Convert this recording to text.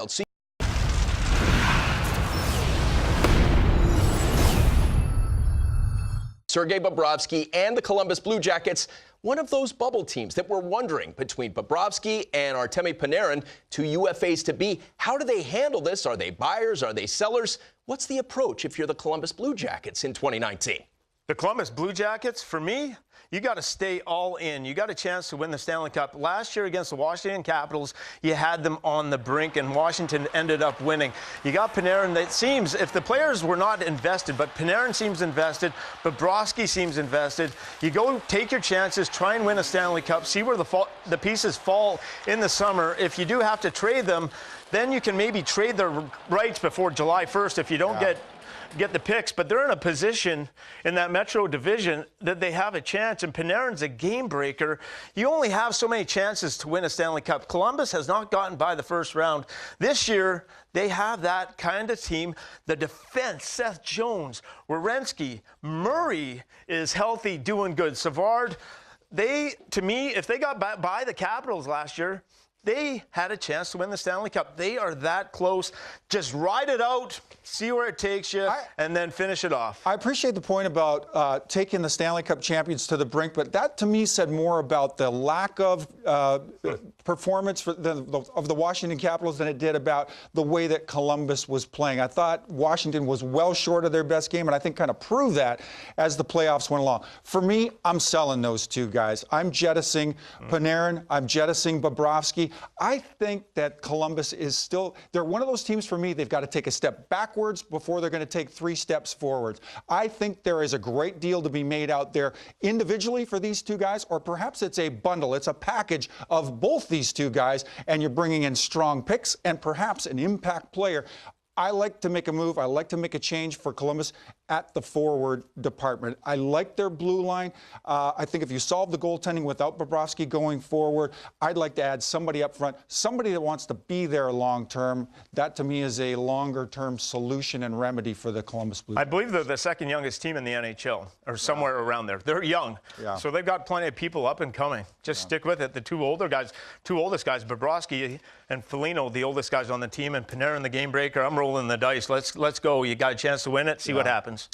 See. Sergei Bobrovsky and the Columbus Blue Jackets, one of those bubble teams that we're wondering between Bobrovsky and Artemi Panarin, two UFAs to be. How do they handle this? Are they buyers? Are they sellers? What's the approach if you're the Columbus Blue Jackets in 2019? The Columbus Blue Jackets, for me, you got to stay all in. You got a chance to win the Stanley Cup. Last year against the Washington Capitals, you had them on the brink, and Washington ended up winning. You got Panarin. That seems, if the players were not invested, but Panarin seems invested, Bobrovsky seems invested. You go take your chances, try and win a Stanley Cup, see where the pieces fall in the summer. If you do have to trade them, then you can maybe trade their rights before July 1st if you don't get the picks, but they're in a position in that Metro division that they have a chance, and Panarin's a game breaker. You only have so many chances to win a Stanley Cup. Columbus has not gotten by the first round. This year, they have that kind of team. The defense, Seth Jones, Werenski, Murray is healthy, doing good. Savard, to me, if they got by the Capitals last year, they had a chance to win the Stanley Cup. They are that close. Just ride it out, see where it takes you, and then finish it off. I appreciate the point about taking the Stanley Cup champions to the brink, but that to me said more about the lack of performance of the Washington Capitals than it did about the way that Columbus was playing. I thought Washington was well short of their best game, and I think kind of proved that as the playoffs went along. For me, I'm selling those two guys. I'm jettisoning Panarin. I'm jettisoning Bobrovsky. I think that Columbus is still, they're one of those teams for me, they've got to take a step backwards before they're going to take 3 steps forwards. I think there is a great deal to be made out there individually for these two guys, or perhaps it's a bundle, it's a package of both these two guys, and you're bringing in strong picks and perhaps an impact player. I like to make a move. I like to make a change for Columbus at the forward department. I like their blue line. I think if you solve the goaltending without Bobrovsky going forward, I'd like to add somebody up front, somebody that wants to be there long term. That to me is a longer term solution and remedy for the Columbus Blue Jackets. I believe they're the second youngest team in the NHL, or somewhere around there. They're young, so they've got plenty of people up and coming. Just stick with it. The two oldest guys, Bobrovsky and Foligno, the oldest guys on the team, and Panarin, the game breaker. I'm rolling the dice. Let's go. You got a chance to win it. See what happens.